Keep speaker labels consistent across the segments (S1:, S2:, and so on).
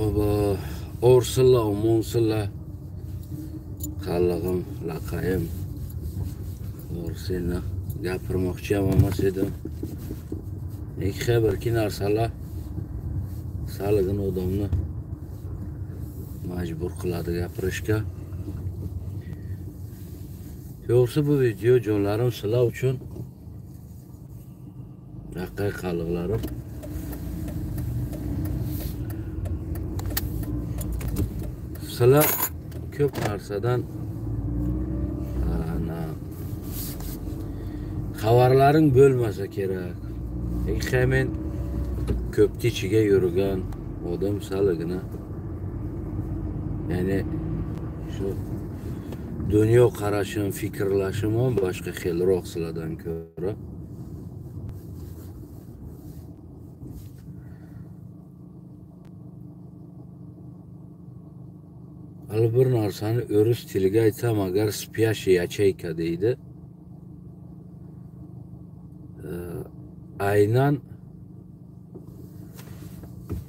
S1: Oba, orsilla, omonsilla, qallig'im, laqayim. Seni gapirmoqchi emas edim. Ikki bir narsalar salig'ini odamni majbur qiladi gapirishga. To'g'risi bu video jonlarim sizlar uchun laqay qalliqlarim. Sizlar ko'p narsadan xabarlaring bo'lmasa kerak. Men ko'pni ichiga yurgan odam salig'ini, ya'ni shu dunyo qarashim, fikrlashim ham boshqa xilroq sizlardan ko'ra. Hali bir narsani o'ris tiliga aytsam, agar spyashi yachayka deydi. Aynan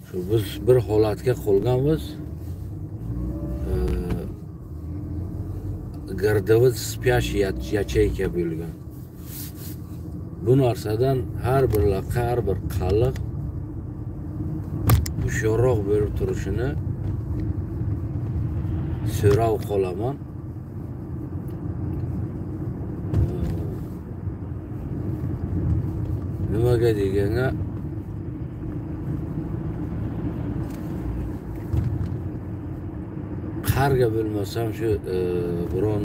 S1: shu biz bir holatga qolganmiz. Gardavit spyashi yachayka bo'lgan. Bu narsadan har bir qalliq hushyorroq bo'lib turishini so'rab qolaman. Nimaga deganga, qarga bo'lmasam shu biron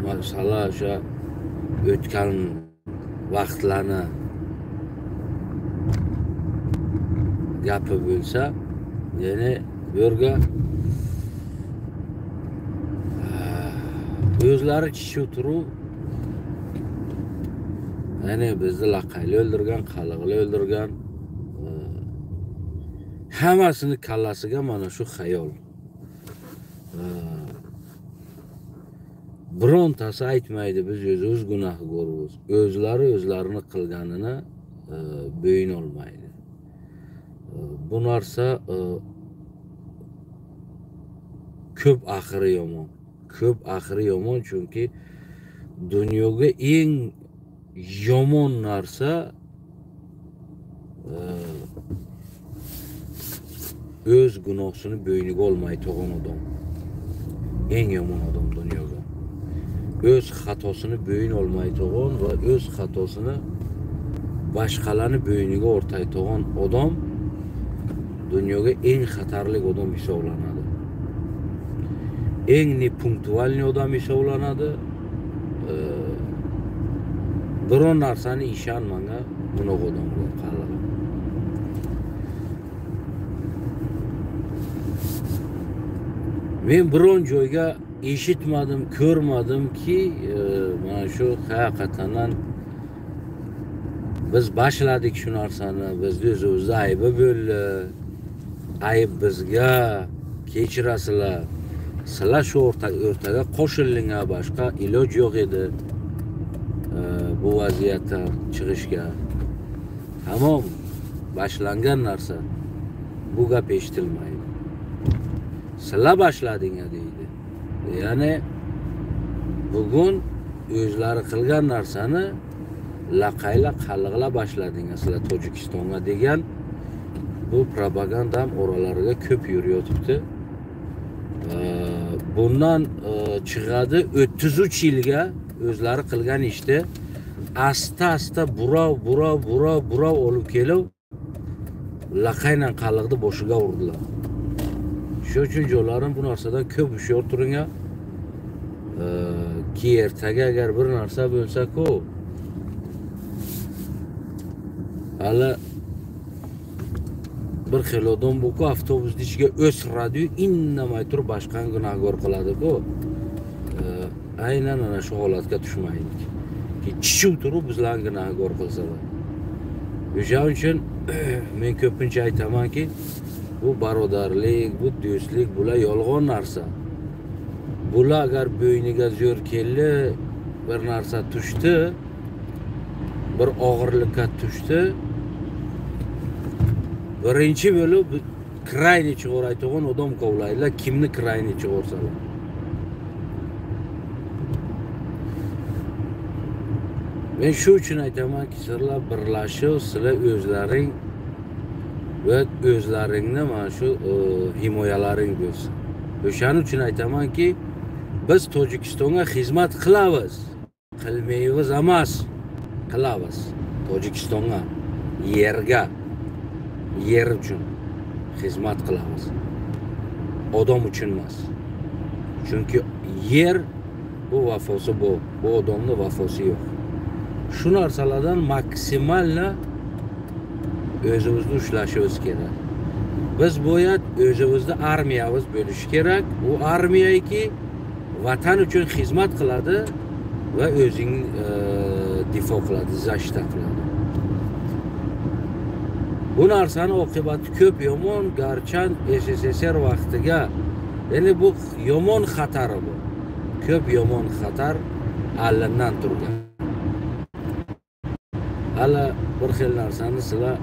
S1: masala o'sha o'tgan vaqtlarni gapi bo'lsa, ya'ni bu yerga o'zlari chiqib turib, ya'ni bizni laqayli o'ldirgan, qalliqli o'ldirgan, hammasini kallasiga mana shu xayol. Birontasi aytmaydi biz o'z gunohkormiz. O'zlarini qilganini bo'yin olmaydi. Bu narsa ko'p axiri yomon. Ko'p axiri yomon, chunki dunyoga eng yomon narsa o'z gunohsini bo'yniga olmay turgan odam. Eng yomon odam dunyoga. O'z xatosini bo'yin olmay turgan va o'z xatosini boshqalarni bo'yniga o'rtay turgan odam dunyoga eng xatarli odam hisoblanadi. Eng nepunktualniy odam hisoblanadi. Biron narsani ishonmanga bunaqa odamga qalliq. Men biron joyga eshitmadim, ko'rmadimki, mana shu haqiqatan biz boshladik shu narsani, bizni o'zimizda aybi bo'ldi. Ayb bizga, kechirasizlar. Sizlar shu o'rtaga qo'shilinglar, boshqa iloj yo'q edi bu vaziyatdan chiqishga. Tamom, boshlangan narsa bu gap eshitilmaydi. Sizlar boshladinglar deydi. Ya'ni bugun o'zlari qilgan narsani laqaylar, qalliqlar boshladinglar sizlar Tojikistonga degan bu propagandam oralariga ko'p yuriyotibdi. Bundan chiqadi 33 yilga o'zlari qilgan ishni asta burov olib kelib laqaynan qalliqni boshiga urdilar. Shuning uchun jonlarim, bu narsadan ko'p hushyor turinglar. Ki ertaga agar bir narsa bo'lsa-ku, hali bir xil odam bu-ku avtobusning ichiga o'siradi, indamay turib boshqani gunohkor qiladi-ku. Aynan ana shu holatga tushmaylik. Ki chiqib turib bizlarni gunohkor qilsalar. O'shaning uchun men ko'pincha aytamanki, bu barodarlik, bu do'stlik, bular yolg'on narsa. Bular agar bo'yniga zo'r keldi, bir narsa tushdi, bir og'irlikka tushdi, birinchi bo'lib krayni chiqarayotgan odam kovlaydilar, kimni krayni chiqarsalar. Men shu uchun aytamanki, sizlar birlashib, sizlar o'zlaring va o'zlaringni mana shu himoyalaring bo'lsin. O'shaning uchun aytamanki, biz Tojikistonga xizmat qilamiz. Qilmaymiz emas, qilamiz. Tojikistonga, yerga, yer uchun xizmat qilamiz. Odam uchun emas. Chunki yer bu vafosi bu odamning vafosi yo'q. Shu narsalardan maksimalla o'zimizni ushlashimiz kerak. Biz bo'yat o'zimizni armiyamiz bo'lishi kerak. U armiyaki vatan uchun xizmat qiladi va o'zing difo qiladi, zashta qiladi. Bu narsani oqibati ko'p yomon, garchand SSSR vaqtiga, ya'ni bu yomon xatari bu. Ko'p yomon xatar allandan turgan. Hala bir xil narsani sizlar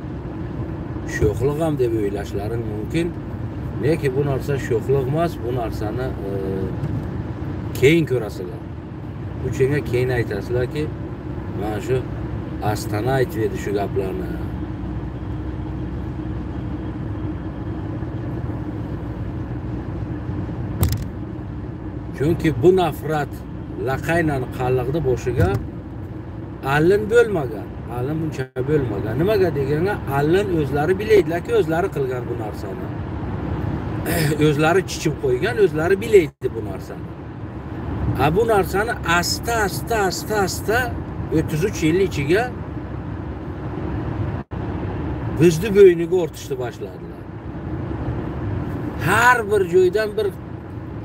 S1: sho'xlik ham deb o'ylashlaring mumkin. Lekin bu narsa sho'xlik emas, bu narsani keyin ko'rasizlar. Uchinga keyin aytasizlarki, mana shu Astana aytib shu gaplarni. Chunki bu nafrat laqaynan qalliqni boshiga allin bo'lmagan. Allin buncha bo'lmagan. Nimaga deganda, allin o'zlari bilaydilar-ki, o'zlari qilgan bu narsani. O'zlari chichib qo'ygan, o'zlari bilaydi bu narsani. Bu narsani asta 33 yil ichiga bizni bo'yniga ortishni boshladilar. Har bir joydan bir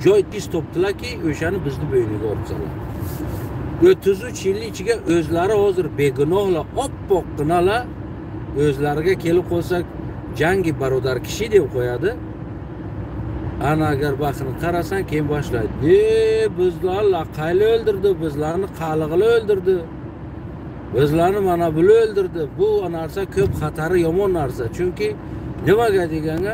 S1: joy tiz topdilarki, o'shani bizni bo'yniga ortsalar. 33 yil ichiga o'zlari hozir begunohlar, oppoqqinalar, o'zlariga kelib qolsak, jangi barodar kishi deb qo'yadi. Ana agar baxtini qarasan, keyin boshlaydi. Bizlar laqayli o'ldirdi, bizlarni qalig'ili o'ldirdi. Bizlarni mana buni o'ldirdi. Bu narsa ko'p xatari yomon narsa. Chunki nimaga deganda,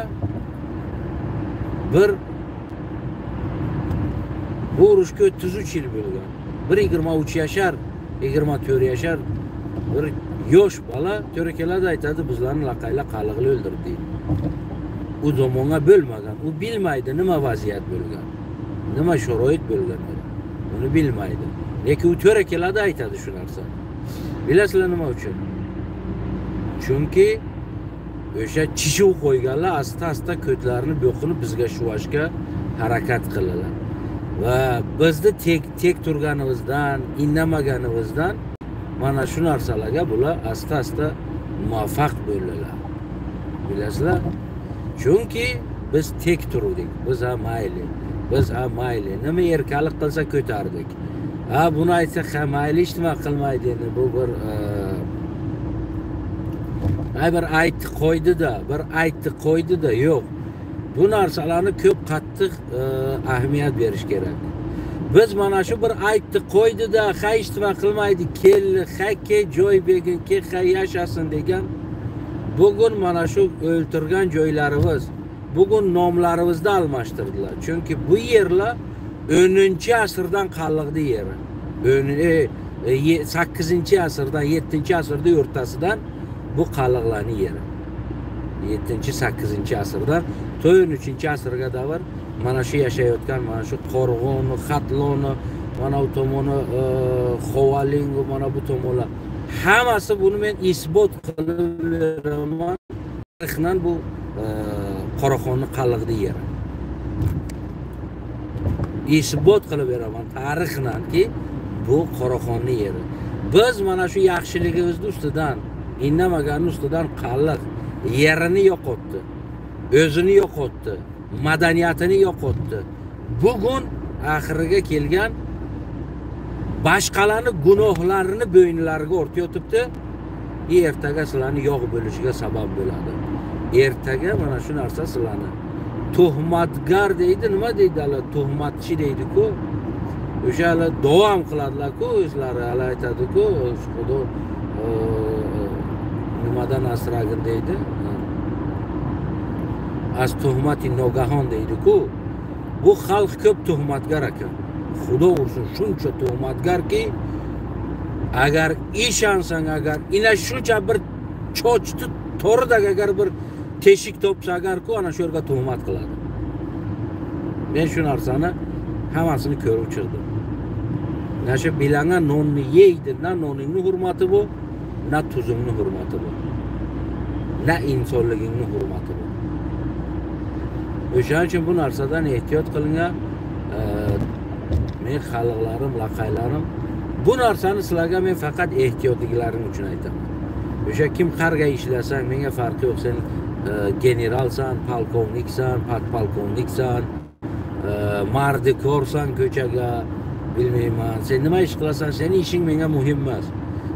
S1: bu urushga 33 yil bo'lgan. Bir 23 yashar, 24 yashar bir yosh bola to'rakelada aytadi, bizlarni laqayla qalig'ili o'ldirdi deydi. U zamonga bo'lmagan, u bilmaydi nima vaziyat bo'lgan, nima sharoit bo'lgan, uni bilmaydi. Lekin u to'rakelada aytadi shu narsani. Bilasizlar nima uchun? Chunki o'sha chishuv qo'yganlar asta ko'tlarini bo'qini bizga shuvashga harakat qildilar. Va bizni tek turganimizdan, indamaganimizdan mana shu narsalarga bular asta muvaffaq bo'ldilar. Bilasizlar? Chunki biz tek turdik. Biz ham mayli. Nima erkalik qilsa ko'tardik. Buni aytsa ham mayli, hech nima qilmaydi endi. Bu bir aytdi qo'ydi-da, yo'q. Bu narsalarni ko'p qattiq ahamiyat berish kerak. Biz mana shu bir aytdi qo'ydi-da, hech nima qilmaydi, keldi, hakka joy bergin, yashasin degan. Bugun mana shu o'ltirgan joylarimiz, bugun nomlarimizni almashtirdilar. Chunki bu yerlar 10-asrdan qalliqdi yeri. 8-asrdan, 7-asrda o'rtasidan bu qalliqlarning yeri. 7-8-asrdan 13-asrga davr mana shu yashayotgan, mana shu Qo'rg'on, Xatloni, mana bu tomoni Xovaling, mana bu tomonlar hammasi buni men isbot qilib beraman. Tarixdan bu Qoraxonni qalliqdi yeri. Isbot qilib beraman tarixdanki bu Qoraxonni yeri. Biz mana shu yaxshiligimizni ustidan, indamagan ustidan qalliq yerini yo'qotdi. O'zini yo'qotdi, madaniyatini yo'qotdi. Bugun oxiriga kelgan boshqalarning gunohlarini bo'ynilariga o'rtayotibdi. Ertaga sizlarni yog' bo'lishiga sabab bo'ladi. Ertaga mana shu narsa sizlarni tuhmatgar deydi, nima deydilar? Tuhmatchi deydi-ku. O'shalar davom qiladilar-ku, o'zlari aytadi-ku, Xudo nimadan asragin deydi. az tuhmati nogahon deydi-ku. Bu xalq ko'p tuhmatgar ekan. Xudo ursin shuncha tuhmatgarki, agar ishansang, agar ina shuncha bir chochni to'ridak agar bir teshik topsa agar-ku, ana shu yerga tuhmat qiladi. Men shu narsani hammasini ko'rib chiqdim. Nasha bilanga nonni yeydi, na noningni hurmati bu, na tuzingni hurmati bu, na insonligingni hurmati bu. O'shaning uchun bu narsadan ehtiyot qilinglar. Men xalqlarim, laqaylarim, bu narsani sizlarga men faqat ehtiyotliklaring uchun aytaman. O'sha kim qarga ishlasang, menga farqi yo'q. Sen generalsan, polkovniksan, podpolkovniksan, mardikorsan ko'chaga, bilmayman. Sen nima ish qilasan, sening ishing menga muhim emas.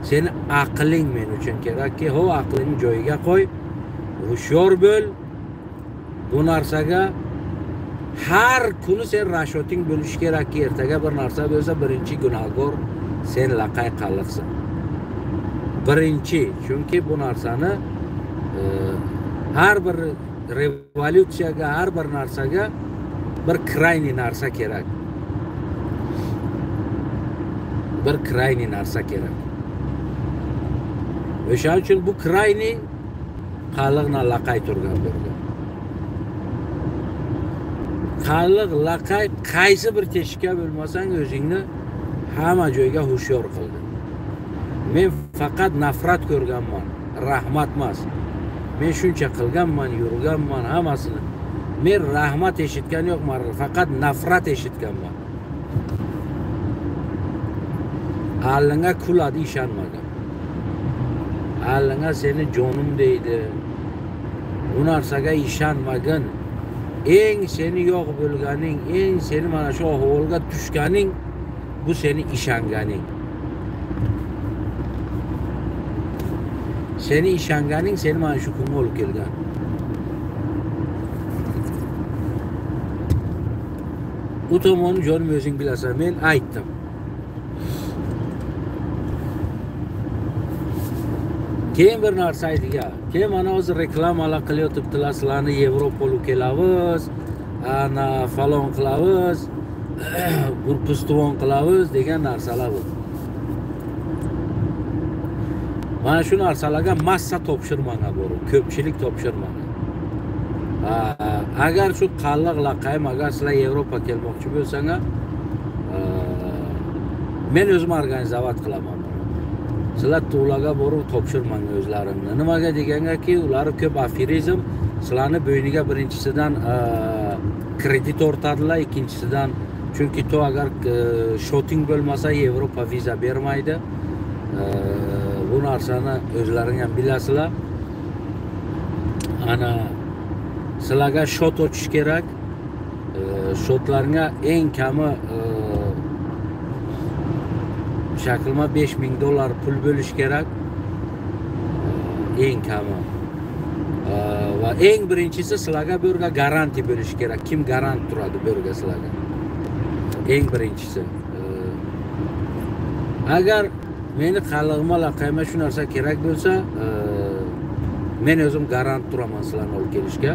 S1: Seni aqling men uchun kerakki, ho, aqlingni joyiga qo'y, hushyor bo'l. Bu narsaga har kuni sen rashoting bo'lish kerakki, ertaga bir narsa bo'lsa, birinchi gunohkor sen laqay qaliqsan. Birinchi, chunki bu narsani har bir revolyutsiyaga, har bir narsaga bir krayni narsa kerak. Bir krayni narsa kerak. O'shaning uchun bu krayni xalqni laqay turgan bo'lgan. Xalq laqay qaysi bir teshikka bo'lmasang o'zingni hamma joyga hushyor qildi. Men faqat nafrat ko'rganman, rahmat emas. Men shuncha qilganman, yurganman hammasini. Men rahmat eshitgan yo'qman, faqat nafrat eshitganman. Alanga kuladi ishonmagan. Alanga seni jonim deydi. Bu narsaga ishonmagan. Eng seni yo'q bo'lganing, eng seni mana shu ahvolga tushganing, bu seni ishonganing. Seni ishonganing seni mana shu kunga olib kelgan. Bu tomonni jonim o'zing bilasan, men aytdim. Keyin bir narsa aytdiga. Keyin mana hozir reklamalar qilyotibdilar, sizlarni Yevropa olib kelamiz, ana falon qilamiz, burpustovon qilamiz degan narsalar bu. Mana shu narsalarga massa topshirmagan bo'ru, ko'pchilik topshirmagan. Agar shu qalliq laqaym, agar sizlar Yevropa kelmoqchi bo'lsangiz, men o'zim organizavat qilaman. Sizlar ularga borib topshirmang o'zlaringni. Nimaga deganga-ki, ular ko'p afirizm, sizlarni bo'yniga birinchisidan kredit ortadilar, ikkinchisidan chunki to agar shoting bo'lmasa Yevropa viza bermaydi. Bu narsani o'zlaring ham bilasizlar. Ana sizlarga shot ochish kerak. Shotlarga eng kami shaklma $5000 pul bo'lish kerak. Eng kami. Va eng birinchisi sizlarga bu yerga garanti bo'lish kerak. Kim garant turadi bu yerga sizlarga? Eng birinchisi. Agar meni qallig'ima laqayma shu narsa kerak bo'lsa, men o'zim garant turaman sizlarni olib kelishga,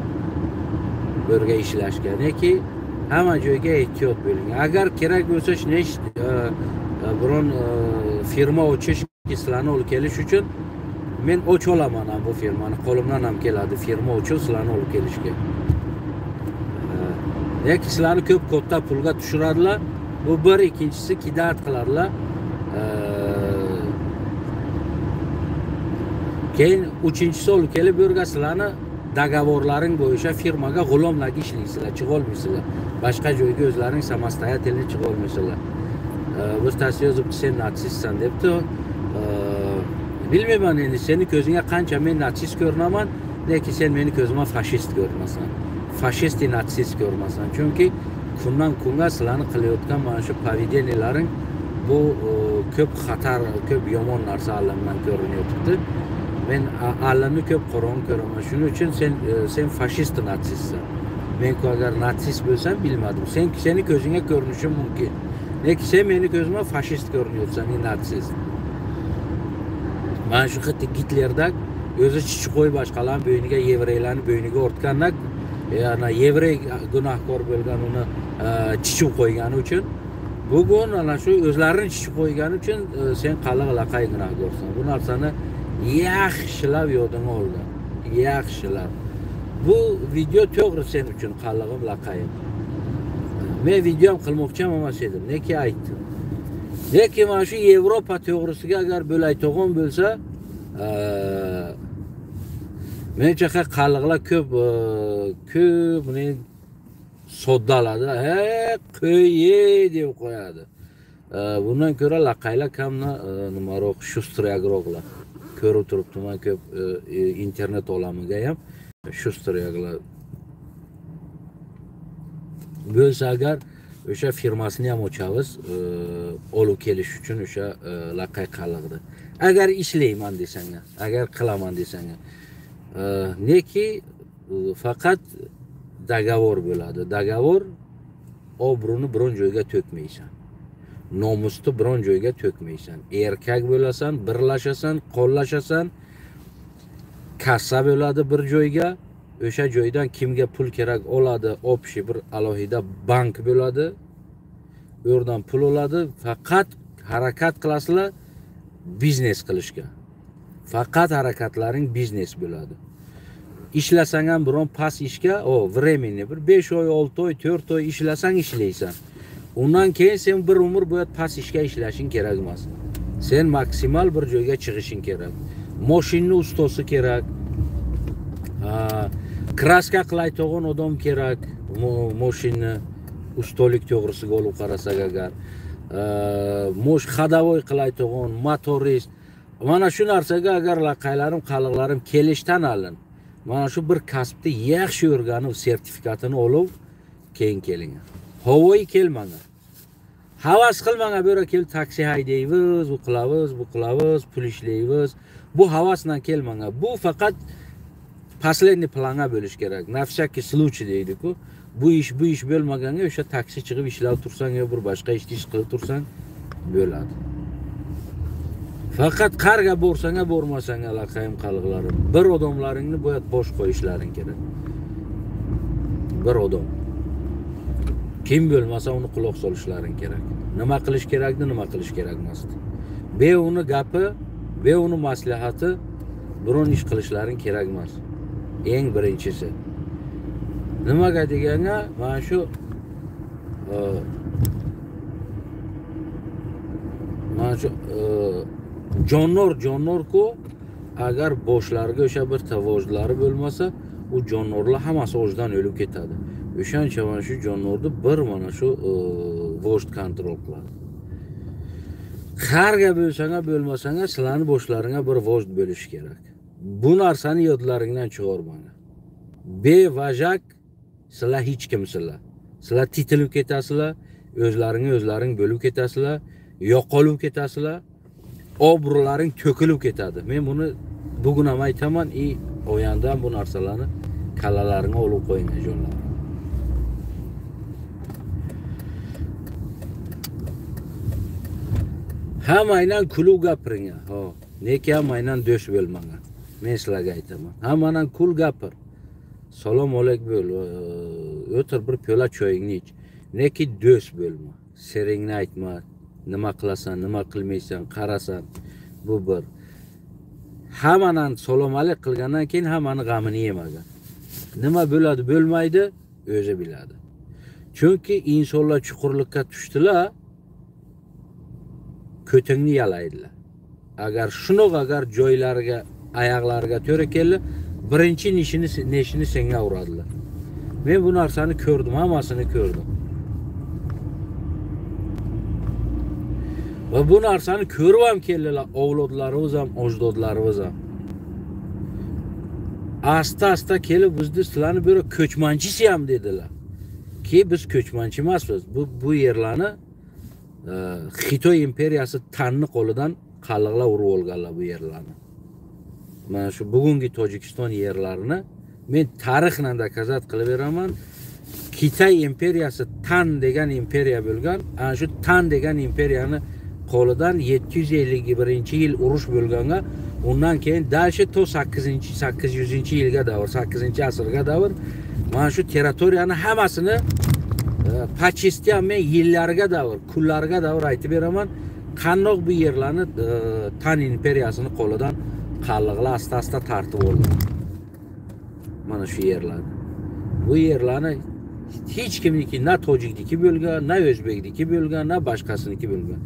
S1: bu yerga ishlashga. Neki hamma joyga ehtiyot bo'ling. Agar kerak bo'lsa biron firma ochish, sizlarni olib kelish uchun men och olaman ham bu firmani, qo'limdan ham keladi firma ochib sizlarni olib kelishga. Yoki sizlarni ko'p katta pulga tushiradilar. Bu bir, ikkinchisi kidat qiladilar. Keyin uchinchisi olib kelib bu yerga sizlarni dogovorlaring bo'yicha firmaga g'ulomlarga ishlaysizlar, chiqa olmaysizlar. Boshqa joyga o'zlaring samostoятельно chiqa olmaysizlar. Biz tasdiq yozibdi, sen natsistsan debdi. Bilmayman endi seni ko'zingga qancha men natsist ko'rinaman, lekin sen meni ko'zimga fashist ko'rinasan. Fashist natsist ko'rmasan. Chunki kundan kunga sizlarni qilayotgan mana shu поведенияларing bu ko'p xatar, ko'p yomon narsa allamdan ko'rinyapti. Men allamni ko'p qorong'i ko'raman. Shuning uchun sen fashist natsistsan. Men agar natsist bo'lsam bilmadim. Seni ko'zingga ko'rinishi mumkin. Lekin sen meni ko'zimga fashist ko'rinyapsan, natsist. Mana shu xuddi Gitlerdak o'zi chichi qo'y boshqalarning bo'yniga, yevreylarning bo'yniga ortgandak ana yevrey gunohkor bo'lgan uni chichib qo'ygani uchun bugun ana shu o'zlarini chichib qo'ygani uchun sen qaliq laqay gunohkorsan. Bu narsani yaxshilab yodingga ol. Yaxshilab. Bu video to'g'ri sen uchun qalig'im laqayim. Men videom qilmoqchi emas edim, neki aytdim. Lekin mana shu Yevropa to'g'risiga agar bo'laytog'on bo'lsa, mencha qaliqlar ko'p buni soddaladi, qo'y deb qo'yadi. Bundan ko'ra laqaylar kamni nimaroq shustragroqlar. Ko'rib turibman ko'p internet olamiga ham shustragroqlar bo'lsa agar o'sha firmasini ham ochamiz, olib kelish uchun o'sha laqay qaliqni. Agar ishlayman desang, agar qilaman desang, neki faqat dogovor bo'ladi. Dogovor obro'ni biron joyga to'kmaysan. Nomusni biron joyga to'kmaysan. Erkak bo'lasan, birlashasan, qo'llashasan, kassa bo'ladi bir joyga. O'sha joydan kimga pul kerak oladi, общий bir alohida bank bo'ladi. Bu yerdan pul oladi, faqat harakat qilasizlar biznes qilishga. Faqat harakatlaring biznes bo'ladi. İşlasang ham biron pas ishga, времени bir 5 oy, 6 oy, 4 oy ishlasang ishlaysan. Undan keyin sen bir umr bo'yi pas ishga ishlashing kerak emas. Sen maksimal bir joyga chiqishing kerak. Mashinani ustosi kerak. Kraska qilayotgan odam kerak. Mashinani ustolik to'g'risiga olib qarasak agar. Mosh xadavoy qilayotgan motorist. Mana shu narsaga agar laqaylarim, qaliqlarim kelishdan alin. Mana shu bir kasbni yaxshi o'rganib, sertifikatini olib, keyin keling. Havoyi kelmanglar. Havas qilmanglar, bu yerga kel taksi haydaymiz, bu qilamiz, pul ishlaymiz. Bu havasdan kelmanglar. Bu faqat последний planga bo'lish kerak. Nafshaki случай deydi-ku. Bu ish bo'lmaganga o'sha taksi chiqib ishlab tursang yo bir boshqa ish qilib tursang bo'ladi. Faqat qarga borsanga bormasanga laqayim qaliqlarim. Bir odamlaringni bo'yat bosh qo'yishlaring kerak. Bir odam. Kim bo'lmasa uni quloq solishlaring kerak. Nima qilish kerakdi, nima qilish kerak emasdi. Be uni gapi, be uni maslahati biron ish qilishlaring kerak emas. Eng birinchisi. Nimaga deganga, mana shu jonor-ku agar boshlariga o'sha bir tavojlari bo'lmasa, u jonorlar hammasi o'zdan o'lib ketadi. O'shancha mana shu jonorni bir mana shu vojt kontrol qiladi. Qarga bo'lsanga bo'lmasanga sizlarning boshlaringga bir vojt bo'lish kerak. Bu narsani yodlaringdan chiqarmanglar. Bevajak sizlar hech kimsizlar. Sizlar titilib ketasizlar, o'zlaring bo'lib ketasizlar, yo'qolib ketasizlar. Obro'laring to'kilib ketadi. Men buni bugun ham aytaman, o'yandan bu narsalarni kalalaringga olib qo'ying jonlar. Hammaydan kulib gapiring. Nega hammaydan do'st bo'lmanglar. Men sizlarga aytaman. Hammadan kul gapir. Salom alaykum bo'l. O'tir bir piyola choyingni ich. Neki do'st bo'lma. Seringni aytma. Nima qilasan, nima qilmaysan, qarasan. Bu bir. Hammadan salom alaykum qilgandan keyin hammani g'amini yemagan. Nima bo'ladi, bo'lmaydi, o'zi biladi. Chunki insonlar chuqurlikka tushdilar, ko'tingni yalaydilar. Agar joylariga, oyoqlariga to'g'ri keldi, birinchi neshini senga uradilar. Men bu narsani ko'rdim, hammasini ko'rdim. Va bu narsani ko'rib ham keldilar, avlodlarimiz ham, ajdodlarimiz ham. Asta kelib bizni sizlarni bir ko'chmanchisi ham dedilar. Ki biz ko'chmanchi emasmiz. Bu yerlarni Xitoy imperiyasi tanni qo'lidan qaliqlar urib olganlar bu yerlarni. Mana shu bugungi Tojikiston yerlarini men tarixdan dokazat qilib beraman. Xitoy imperiyasi Tan degan imperiya bo'lgan. Ana shu Tan degan imperiyani qo'lidan 751-yil urush bo'lganga, undan keyin dalshi to 800-yilga davr, 8-asrga davr Mana shu territoriyani hammasini pachistga men yillarga davr, kunlarga davr aytib beraman. Qandoq bu yerlarni Tan imperiyasini qo'lidan qalliqlar asta-asta tartib oldi. Mana shu yerlarni. Bu yerlarni hech kimniki, na tojikniki bo'lgan, na o'zbekniki bo'lgan, na boshqasiniki bo'lgan.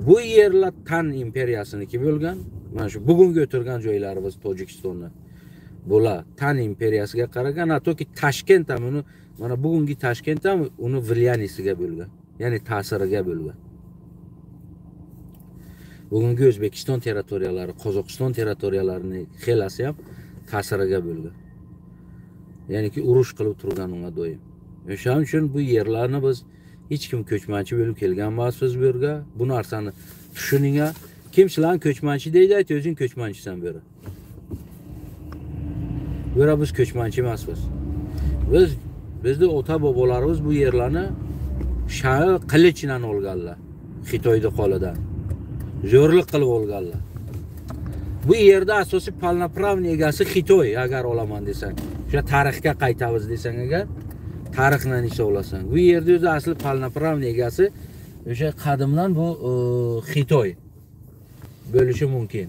S1: Bu yerlar Tan imperiyasiniki bo'lgan. Mana shu bugungi o'tirgan joylarimiz Tojikistonda. Bular Tan imperiyasiga qaragan, hattoki Toshkent ham uni, mana bugungi Toshkent ham uni vliyaniyasiga bo'lgan, ya'ni ta'siriga bo'lgan. Bugungi O'zbekiston territoriyalari, Qozog'iston territoriyalarining xelasi ham ta'siriga bo'lgan. Ya'niki urush qilib turgan unga doim. O'shaning uchun bu yerlarni biz hech kim ko'chmanchi bo'lib kelgan emasmiz bu yerga. Bu narsani tushuninga. Kim sizlarni ko'chmanchi deydi, ayt o'zing ko'chmanchisan bu yerda. Bu yerda biz ko'chmanchi emasmiz. Bizning ota bobolarimiz bu yerlarni shahi qilich bilan olganlar. Xitoyda qolidan. Zo'rlik qilib olganlar. Bu yerda asosiy polnopravniy egasi Xitoy, agar olaman desang. O'sha tarixga qaytamiz desang agar, tarixni hisoblasan. Bu yerda o'zi asli polnopravniy egasi o'sha qadimdan bu Xitoy bo'lishi mumkin.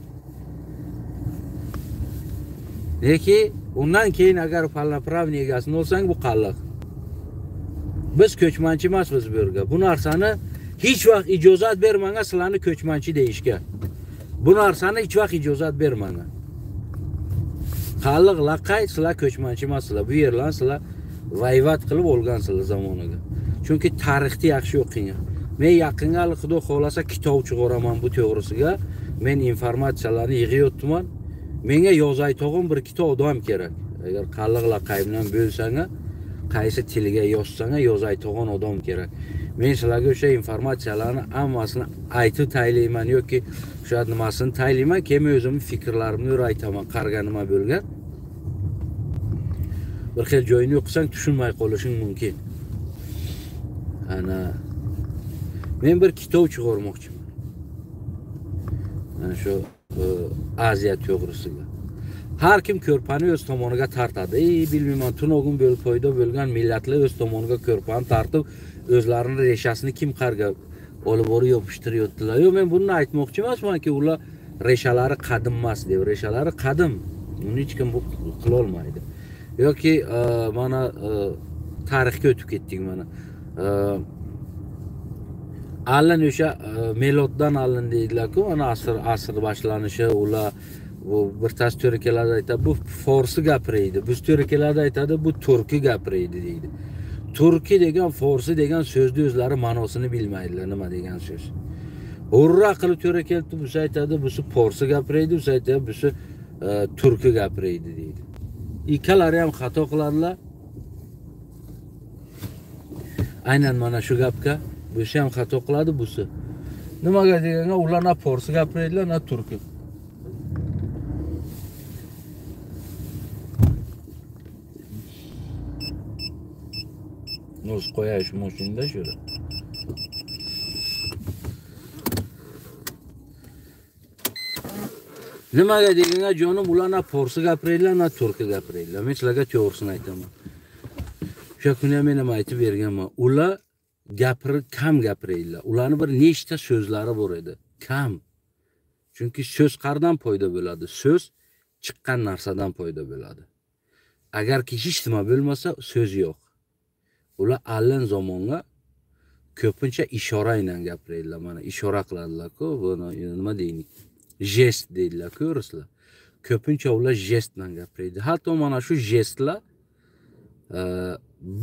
S1: Lekin undan keyin agar polnopravniy egasini olsang bu qalliq. Biz ko'chmanchi emasmiz bu yerga. Bu narsani hech vaqt ijozat bermagan sizlarni ko'chmanchi deyishga. Bu narsani hech vaqt ijozat bermagan. Qalliq laqay sizlar ko'chmanchi emaslar. Bu yerlarni sizlar vayvat qilib olgansizlar zamoniga. Chunki tarixni yaxshi o'qing. Men yaqinga Xudo xolasa kitob chiqaraman bu to'g'risiga. Men informatsiyalarni yig'ayotman. Menga yozaytog'im bir kitob odam kerak. Agar qalliq laqay bilan bo'lsang, qaysi tilga yozsang, yozaytog'on odam kerak. Men sizlarga o'sha informatsiyalarni hammasini aytib taylayman yoki o'sha nimasini taylayman, keyin o'zimning fikrlarimni aytaman, qarganima bo'lgan. Bir xil joyini o'qisang tushunmay qolishing mumkin. Ana men bir kitob chiqarmoqchiman. Mana shu Aziya to'g'risiga. Har kim ko'rpani o'z tomoniga tortadi. Bilmayman, tunog'un bo'lib foyda bo'lgan millatlar o'z tomoniga ko'rpani tortib, o'zlarining reshasini kim qarga olib borib yopishtiryaptilar. Yo'q, men buni aytmoqchi emasmanki, ular reshalari qadim emas deb. Reshalari qadim. Uni hech kim bu qila olmaydi. Yoki mana tarixga o'tib ketdik mana. Allan o'sha meloddan allin deydilar-ku, ana asr boshlanishi, ular bu bir tas to'rakalarda aytadi, bu forsi gapiraydi. Biz to'rakalarda aytadi, bu turki gapiraydi deydi. Turki degan, forsi degan so'zni o'zlari ma'nosini bilmaydilar, nima degan so'z. Urra qilib to'rakaldi, bu aytadi, bu forsi gapiraydi, bu aytadi, bu turki gapiraydi deydi. Ikkalari ham xato qiladilar. Aynan mana shu gapga busi ham xato qiladi, busi. Nimaga deganga, ular na forsi gapiradilar, na turki. Noz qo'yash mashinada shura. Nimaga deganga, jonim, ular na forsi gapiradilar, na turki gapiradilar. Men sizlarga to'g'risini aytaman. O'sha kuni men ham aytib berganman. Ular kam gapiradilar. Ularning bir nechta so'zlari bor edi. Kam. Chunki so'z qardan foyda bo'ladi? So'z chiqqan narsadan foyda bo'ladi. Agarki hech nima bo'lmasa, so'z yo'q. Ular allin zamonga ko'pincha ishora bilan gapiradilar. Mana ishora qiladilar-ku, buni nima deylik? Jest deydilar, ko'rsizlar. Ko'pincha ular jest bilan gapiradi. Hatto mana shu jestlar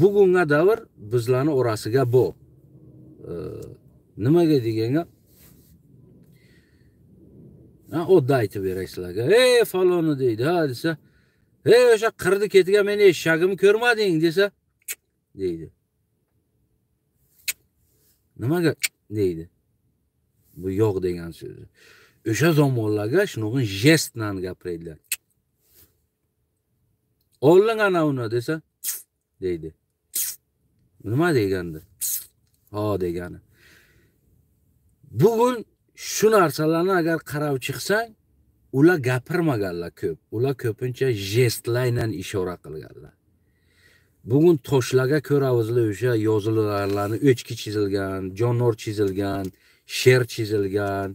S1: bugunga davr bizlarning orasiga bu. Nimaga deganga? Odda aytib beray sizlarga. Faloni deydi, ha desa, o'sha qirdi ketiga meni eshagimni ko'rmading desa, deydi. Nimaga deydi? Bu yo'q degan so'zi. O'sha zamonlarga shuningin jest bilan gapiradilar. Olding ana uni desa, deydi. Nima degandi? Ha degani. Bugun shu narsalarni agar qarab chiqsang, ular gapirmaganlar ko'p. Ular ko'pincha jestlar bilan ishora qilganlar. Bugun toshlarga ko'ra o'zlar o'sha yozuvlarni o'chki chizilgan, jonivor chizilgan, sher chizilgan.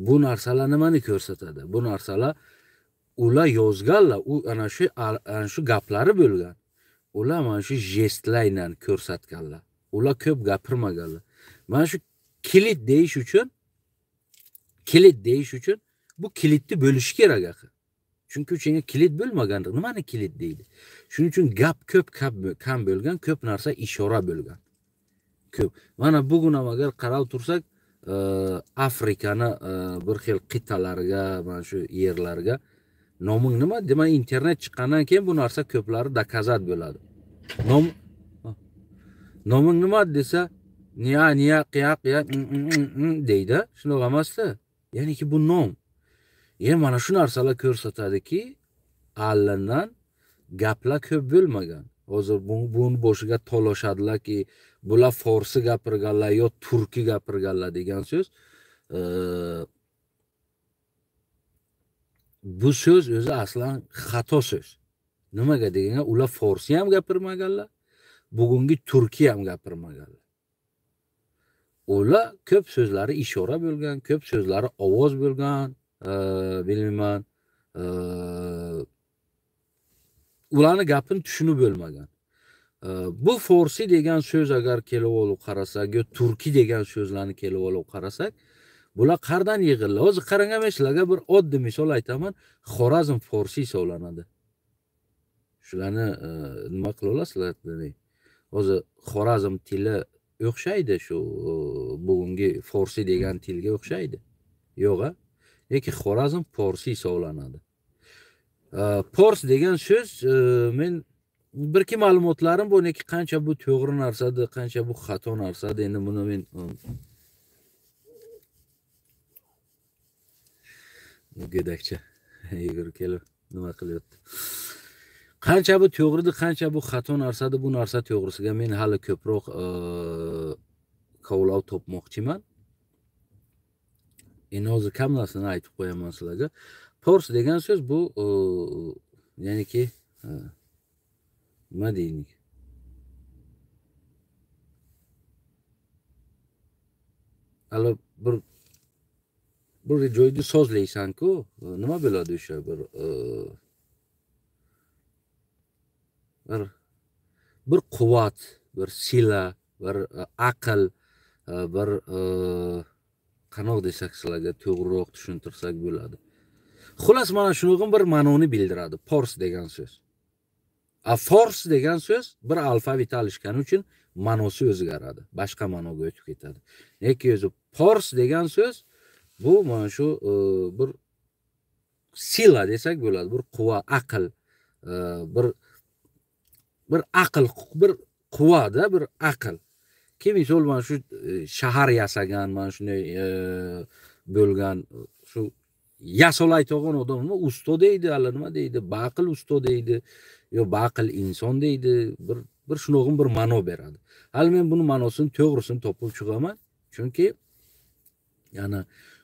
S1: Bu narsalar nimani ko'rsatadi? Bu narsalar ular yozganlar, u ana shu gaplari bo'lgan. Ular mana shu jestlar bilan ko'rsatganlar. Ular ko'p gapirmaganlar. Mana shu kilit deyish uchun bu kilitni bo'lish kerak axir. Chunki uchinga kilit bo'lmagandir. Nimani kilit deydi? Shuning uchun gap ko'p kam bo'lgan, ko'p narsa ishora bo'lgan. Ko'p. Mana bugun ham agar qarab tursak, Afrikani bir xil qit'alariga, mana shu yerlarga noming nima? Demak, internet chiqqandan keyin bu narsa ko'plari dokazat bo'ladi. Noming nima desa, niya qiya deydi. Shuni emasda. Ya'niki bu nom. Mana shu narsalar ko'rsatadiki, allandan gaplar ko'p bo'lmagan. Hozir buni boshiga tolashadilarki, bular forsi gapirganlar yo turki gapirganlar degan so'z. Bu so'z o'zi aslan xato so'z. Nimaga deganda, ular forsi ham gapirmaganlar, bugungi turki ham gapirmaganlar. Ular ko'p so'zlari ishora bo'lgan, ko'p so'zlari ovoz bo'lgan, bilmayman. Ularni gapini tushunib bo'lmagan. Bu forsi degan so'z agar kelib olib qarasak, yo turki degan so'zlarni kelib olib qarasak, bular qardan yig'ildi. Hozir qarangam sizlarga bir oddiy misol aytaman. Xorazm forsi hisoblanadi. Shularni nima qila olasizlar? Hozir Xorazm tili o'xshaydi shu bugungi forsi degan tilga o'xshaydi. Yo'q-a? Lekin Xorazm forsi hisoblanadi. Pors degan so'z, men bir ikki ma'lumotlarim bor, lekin qancha bu to'g'ri narsadir, qancha bu xato narsadir, endi buni men go'dakcha yugurib kelib nima qilyapti. Qancha bu to'g'ridir, qancha bu xato narsadir, bu narsa to'g'risiga men hali ko'proq qovlov topmoqchiman. Endi hozir kam narsani aytib qo'yaman sizlarga. Pors degan so'z bu ya'niki nima deylik? Hali bir joyda so'zlaysan-ku, nima bo'ladi o'sha bir quvvat, bir sila, bir aql, bir qanoq desak sizlarga to'g'riroq tushuntirsak bo'ladi. Xullas mana shunga bir ma'noni bildiradi pors degan so'z. Fors degan so'z bir alfavit alishgani uchun ma'nosi o'zgaradi, boshqa ma'noga o'tib ketadi. Lekin o'zi pors degan so'z bu mana shu bir sila desak bo'ladi, bir quvvat, aql, bir aql, bir quvvat-da, bir aql. Kim misol mana shu shahar yasagan, mana shunday bo'lgan, shu yasolaydigan odamni usto deydi, hali nima deydi, baqil usto deydi, yo baqil inson deydi, bir shunog'in bir ma'no beradi. Hali men buni ma'nosini to'g'risini topib chiqaman, chunki yana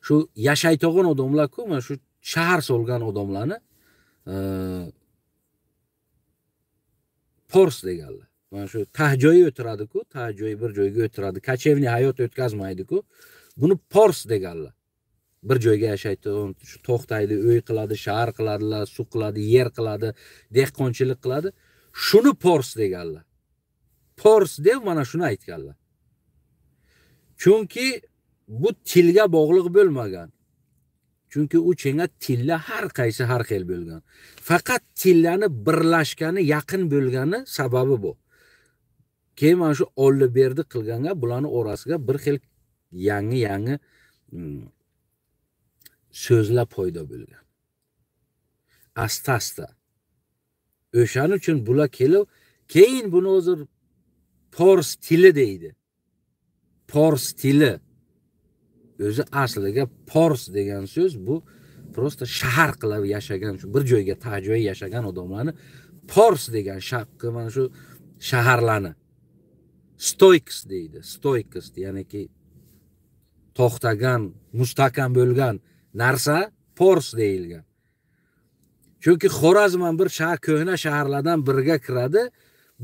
S1: shu yashaydigan odamlar-ku, mana shu shahar solgan odamlarni pors deganlar. Mana shu tahjoyi o'tiradi-ku, tahjoyi bir joyga o'tiradi, kachevni hayot o'tkazmaydi-ku, buni pors deganlar. Bir joyga yashaydi, shu to'xtaydi, uy qiladi, shahar qiladilar, suv qiladi, yer qiladi, dehqonchilik qiladi. Shuni pors deganlar. Pors deb mana shuni aytganlar. Chunki bu tilga bog'liq bo'lmagan. Chunki u chenga tilla har qaysi har xil bo'lgan. Faqat tillarni birlashgani, yaqin bo'lgani sababi bu. Keyin mana shu olli berdi qilganga bularni orasiga bir xil yangi so'zlar paydo bo'lgan. Asta-asta. O'shaning uchun bular kelib, keyin buni hozir pors tili deydi. Pors tili. O'zi asliga pors degan so'z bu prosta shahar qilib yashagan, shu bir joyga tahjoyi yashagan odamlarni pors degan shaqqi mana shu shaharlarni stoiks deydi. Stoiks, ya'niki to'xtagan, mustahkam bo'lgan narsa pors deyilgan. Chunki Xorazm ham bir ko'hna shaharlardan biriga kiradi.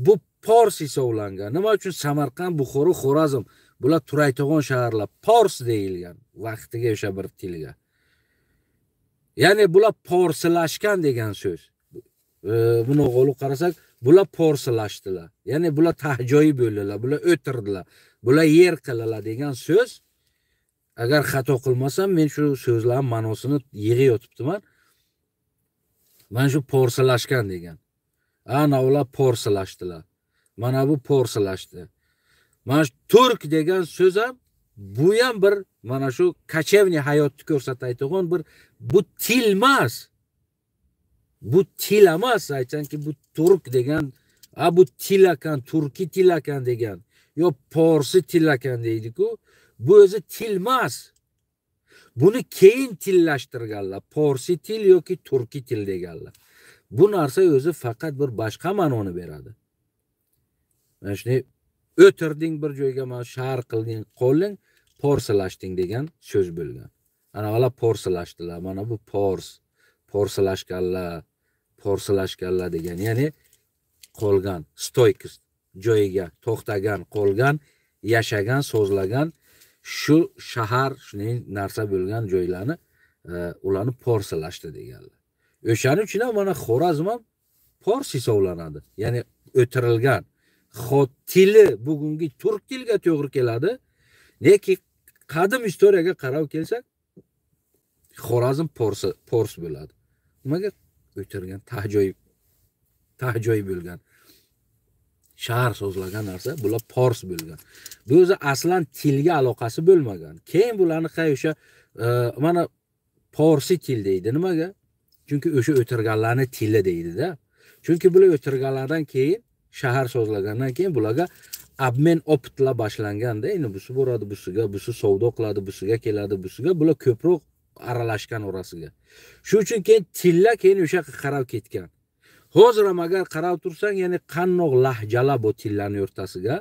S1: bu Pors hisoblangan. Nima uchun Samarqand, Buxoro, Xorazm bular Turaytog'on shaharlar Pors deyilgan vaqtiga o'sha bir tilga. Ya'ni bular porsilashgan degan so'z. Buni o'g'li qarasak, bular porsilashdilar. Ya'ni bular tahjoyi bo'ldilar, bular o'tirdilar, bular yer qildilar degan so'z. Agar xato qilmasam, men shu so'zlar ma'nosini yig'ib yotibdiman. Mana shu porsilashgan degan. Ana ular porsilashdilar. Mana bu porsilashdi. Mana shu turk degan so'z ham bu ham bir mana shu kachevni hayotni ko'rsatadigan bir bu til emas. Bu til emas, aytsanki bu turk degan, bu til ekan, turki til ekan degan. Yo porsi til ekan deydi-ku. Bu o'zi til emas. Buni keyin tillashtirganlar. Porsi til yoki turki til deganlar. Bu narsa o'zi faqat bir boshqa ma'noni beradi. Mana shuni o'tirding bir joyga, mana shahar qilding, qo'lling, porsilashding degan so'z bo'lgan. Ana ular porsilashdilar. Mana bu porsilashganlar degan. Ya'ni qolgan, stoykist, joyiga to'xtagan, qolgan, yashagan, so'zlagan shu shahar, shuning narsa bo'lgan joylarni ularni porsilashdi deganlar. O'shaning uchun ham mana Xorazm ham Pors hisoblanadi. Ya'ni o'tirilgan. Tili bugungi turk tiliga to'g'ri keladi. Lekin qadim historiyaga qarab kelsak, Xorazm Pors bo'ladi. Nimaga o'tirgan, tahjoy bo'lgan. Shahar so'zlagan narsa bular Pors bo'lgan. Bu o'zi aslan tilga aloqasi bo'lmagan. Keyin bularni o'sha mana Porsi til deydi. Nimaga? Chunki o'sha o'tirganlarni tili deydi-da. Chunki bular o'tirganlardan keyin shahar so'zlagandan keyin bularga obmen opitlar boshlanganda, endi busi boradi, busiga, busi savdo qiladi, busiga keladi, busiga bular ko'proq aralashgan orasiga. Shu uchun keyin tillar keyin o'sha qarab ketgan. Hozir ham agar qarab tursang, ya'ni qannoq lahjalar bu tillarning o'rtasiga,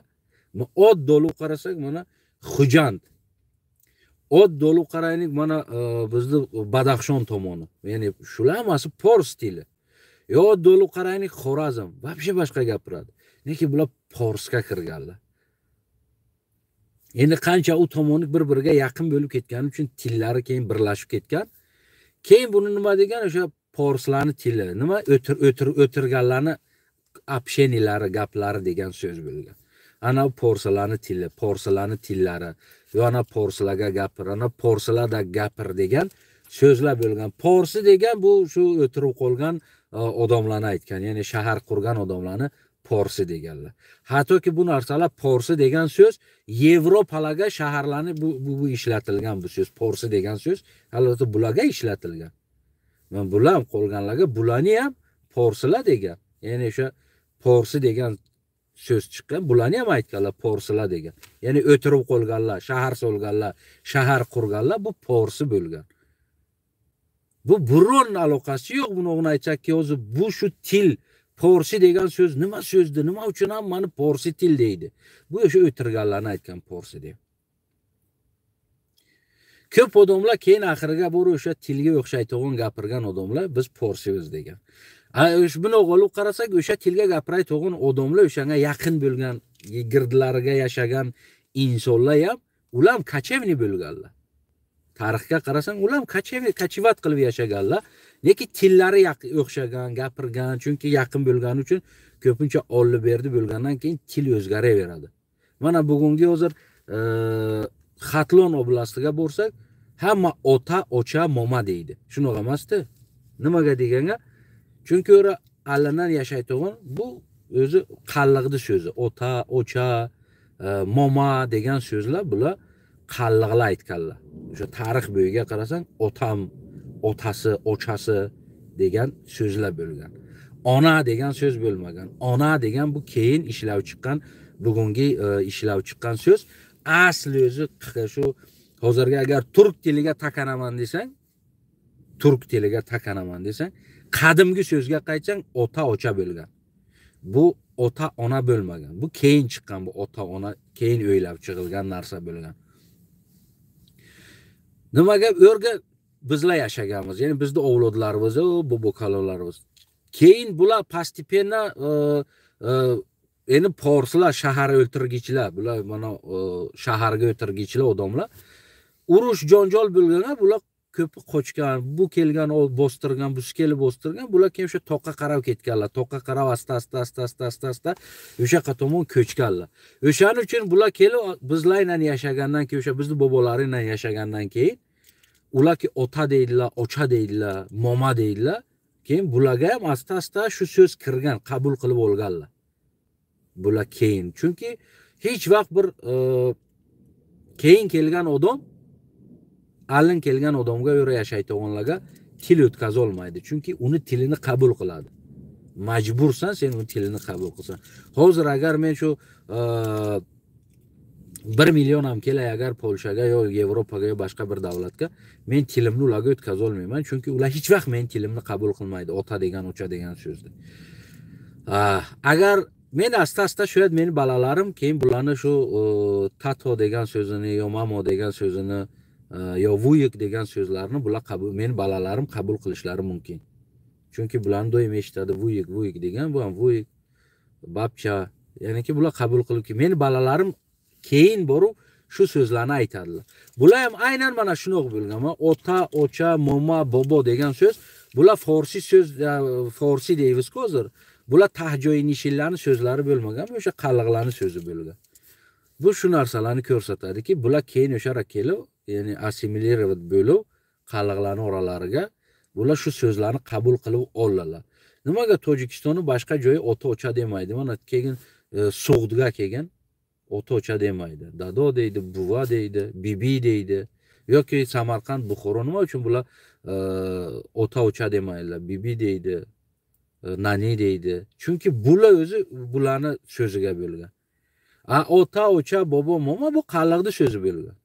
S1: od dolu qarasak, mana Xujand. Od dolu qaraylik, mana bizni Badaxshon tomoni. Ya'ni shular hammasi Pors tili. Yo dolu qaraylik Xorazm, vobshe boshqa gapiradi. Lekin bular Forsga kirganlar. Endi qancha u tomoni bir-biriga yaqin bo'lib ketgani uchun tillari keyin birlashib ketgan. Keyin buni nima degan, o'sha Forslarning tili, nima o'tirganlarni общениялari, gaplari degan so'z bo'lgan. Ana Forslarning tili, Forslarning tillari, yana Forslarga gapir, ana Forslarda gapir degan so'zlar bo'lgan. Porsi degan bu shu o'tirib qolgan odamlarni aytgan, ya'ni shahar qurgan odamlarni Porsi deganlar. Hattoki bu narsalar Porsi degan so'z Yevropalarga shaharlarni bu ishlatilgan bu so'z. Porsi degan so'z albatta bularga ishlatilgan. Men bular ham qolganlarga bularni ham Porsilar degan. Ya'ni o'sha Porsi degan so'z chiqqan, bularni ham aytganlar Porsilar degan. Ya'ni o'tirib qolganlar, shahar solganlar, shahar qurganlar bu Porsi bo'lgan. Bu biron aloqasi yo'q. Buni aytsakki, hozir bu shu til Porsi degan so'z nima so'zdi? Nima uchun ham mani Porsi til deydi? Bu o'sha o'tirganlarni aytgan Porsi deb. Ko'p odamlar keyin oxiriga borib o'sha tilga o'xshaydigan gapirgan odamlar biz Porsibiz degan. Buni olib qarasak, o'sha tilga gapiraydigan odamlar o'shanga yaqin bo'lgan, girdilariga yashagan insonlar ham ular ham kachevni bo'lganlar. Tarixga qarasang, ular ham kachivat qilib yashaganlar. Lekin tillari o'xshagan, gapirgan, chunki yaqin bo'lgani uchun ko'pincha olib berdi bo'lgandan keyin til o'zgaraveradi. Mana bugungi hozir Xatlon oblastiga borsak, hamma ota, ocha, moma deydi. Shunaqa emas-da. Nimaga deganga? Chunki o'ra allanan yashaydigan bu o'zi qalliqdi so'zi. Ota, ocha, moma degan so'zlar bular qalliqlar aytganlar. O'sha tarix bo'yiga qarasang, otam, otasi, ochasi degan so'zlar bo'lgan. Ona degan so'z bo'lmagan. Ona degan bu keyin ishlab chiqqan, bugungi ishlab chiqqan so'z. Asli o'zi shu hozirga agar turk tiliga takanaman desang, qadimgi so'zga qaytsang, ota, ocha bo'lgan. Bu ota, ona bo'lmagan. Bu keyin chiqqan, bu ota, ona keyin o'ylab chiqilgan narsa bo'lgan. Nimaga o'rga bizlar yashaganmiz, ya'ni bizning avlodlarimiz, bobokalonlarimiz. Keyin bular postepенно endi forslar shahar o'ltirgichilar, bular mana shaharga o'tirgichilar odamlar. Urush jonjol bo'lganlar, bular ko'pi qochgan, bu kelgan bostirgan, bu kelib bostirgan, bular keyin o'sha toqqa qarab ketganlar. Toqqa qarab asta o'sha tomon ko'chganlar. O'shaning uchun bular kelib bizlar bilan yashagandan keyin, o'sha bizning bobolar bilan yashagandan keyin ularga ota deydilar, ocha deydilar, moma deydilar. Keyin bularga ham asta shu so'z kirgan, qabul qilib olganlar. Bular keyin, chunki hech vaqt bir keyin kelgan odam alin kelgan odamga göre yashaydiganlarga til o'tkaza olmaydi. Chunki uni tilini qabul qiladi. Majbursan sen uni tilini qabul qilsan. Hozir agar men shu 1 million ham kelay agar Polshaga yo Yevropaga yo boshqa bir davlatga, men tilimni ularga o'tkaza olmayman. Chunki ular hech vaqt men tilimni qabul qilmaydi. Ota degan, ocha degan so'zni. Agar men asta shu yerda meni balalarim keyin bularni shu tato degan so'zini yo mamo degan so'zini yo vuyuk degan so'zlarni bular qabul, men balalarim qabul qilishlari mumkin. Chunki bularni doim eshitadi vuyuk degan, bu ham vuyuk, babcha, ya'niki bular qabul qilib, men balalarim keyin borib shu so'zlarni aytadilar. Bular ham aynan mana shuni bo'lgan. Ota, ocha, moma, bobo degan so'z, bular forsi so'z, forsi deymiz-ku hozir. Bular tahjoyi nishillarning so'zlari bo'lmagan, o'sha qalliqlarning so'zi bo'lgan. Bu shu narsalarni ko'rsatadiki, bular keyin o'sha kelib, ya'ni assimilировать bo'lib, qalliqlarning oralariga bular shu so'zlarni qabul qilib oldilar. Nimaga Tojikistonning boshqa joyi ota ocha demaydi? Mana keyin So'g'dga kelgan ota ocha demaydi. Dado deydi, buva deydi, bibi deydi. Yoki Samarqand, Buxoro nima uchun bular ota ocha demaydilar? Bibi deydi, nani deydi. Chunki bular o'zi bularni so'ziga bo'lgan. Ota, ocha, bobo, mama bu qalliqning so'zi bo'lgan.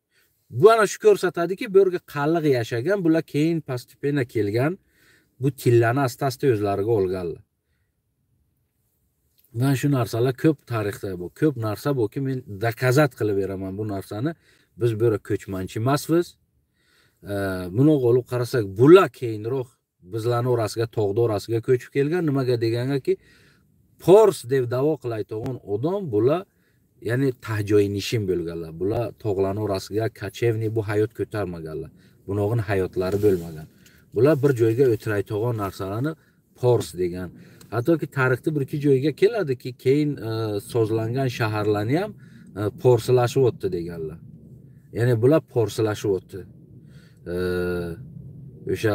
S1: Bu ana shu ko'rsatadiki, bu yerga qalliq yashagan, bular keyin postepенно kelgan, bu tillarni asta o'zlariga olganlar. Men shu narsalar ko'p tarixda bu, ko'p narsa borki, men dokazat qilib beraman bu narsani. Biz bu yerga ko'chmanchi emasmiz. Buni olib qarasak, bular keyinroq bizlarning orasiga, tog'da orasiga ko'chib kelgan. Nimaga deganga-ki, Fors deb da'vo qilayotgan odam bular, ya'ni tahjoyi nishin bo'lganlar. Bular tog'larning orasiga kachevni bu hayot ko'tarmaganlar. Buning hayotlari bo'lmagan. Bular bir joyga o'tirayotgan narsalarni Fors degan. Hattoki tarixda bir ikki joyga keladiki, keyin sozlangan shaharlarni ham porslashib o'tdi deganlar. Ya'ni bular porslashib o'tdi. O'sha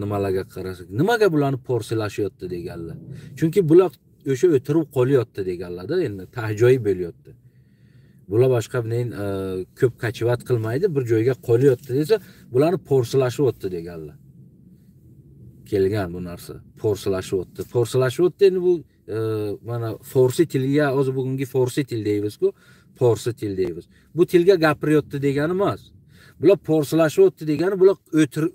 S1: nimalarga qarasak, nimaga bularni porsilashyapti deganlar. Chunki bular o'sha o'tirib qolyapti deganlar-da, endi tahjoyi bo'lyapti. Bular boshqa bilan ko'p kachivat qilmaydi, bir joyga qolyapti desa, bularni porsilashib o'tdi deganlar. Kelgan bu narsa, porsilashib o'tdi. Porsilashib o'tdi, endi bu mana forsi tilga, o'zi bugungi forsi til deymiz-ku, forsi til deymiz. Bu tilga gapiryapti degani emas. Bular porsilashib o'tdi degani, bular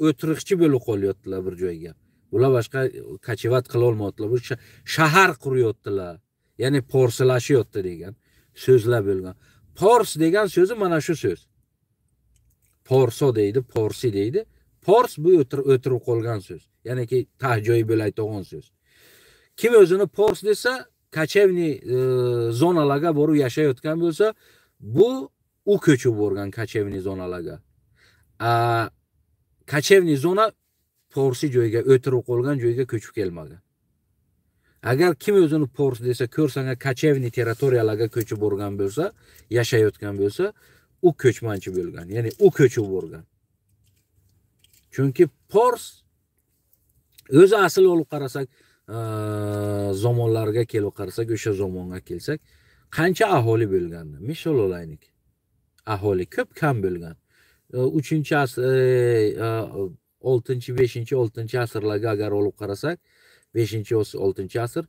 S1: o'tiriqchi bo'lib qolyaptilar bir joyga. Bular boshqa kachivat qila olmayaptilar. Bu shahar quryaptilar. Ya'ni porsilashyapti degan so'zlar bo'lgan. Pors degan so'zi mana shu so'z. Porso deydi, porsi deydi. Pors bu o'tirib qolgan so'z. Ya'ni ki tahjoyi bo'layotgan so'z. Kim o'zini pors desa, kachevni zonalarga borib yashayotgan bo'lsa, bu u ko'chib borgan kachevni zonalarga. Kachevni zona porsi joyga, o'tirib qolgan joyga ko'chib kelmagan. Agar kim o'zini pors desa, ko'rsanga kachevni territoriyalarga ko'chib borgan bo'lsa, yashayotgan bo'lsa, u ko'chmanchi bo'lgan. Ya'ni u ko'chib borgan. Chunki pors o'zi asl olib qarasak, zamonlarga kelib qarasak, o'sha zamonga kelsak, qancha aholi bo'lgandi? Misol olaylik. Aholi ko'p kam bo'lgan. 3-asr, 6-5, 6-asrlarga agar olib qarasak, 5-6-asr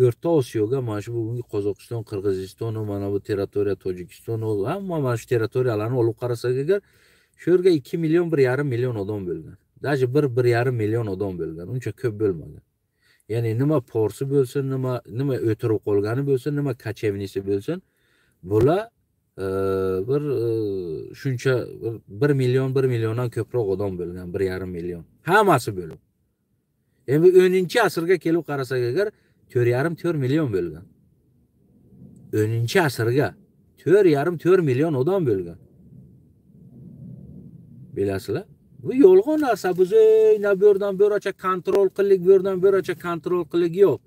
S1: O'rta Osiyoga, mana shu bugungi Qozog'iston, Qirg'iziston, mana bu territoriya Tojikiston, hamma mana shu territoriyalarni olib qarasak agar, shu yerga 2 million, 1,5 million odam bo'lgan. Daji 1,5 million odam bo'lgan. Uncha ko'p bo'lmagan. Ya'ni nima porsi bo'lsin, nima o'tirib qolgani bo'lsin, nima kachevnisi bo'lsin, bular bir shuncha 1 milliondan ko'proq odam bo'lgan, 1,5 million. Hammasi bo'lib. Endi 10-asrga kelib qarasak agar 4,5 million bo'lgan. 10 asrga 4,5-4 million odam bo'lgan. Bilasizlar? Bu yolg'on narsa. Biz na bu yerdan bu yoqqa kontrol qildik, bu yerdan bu yoqqa kontrol qildik yo'q.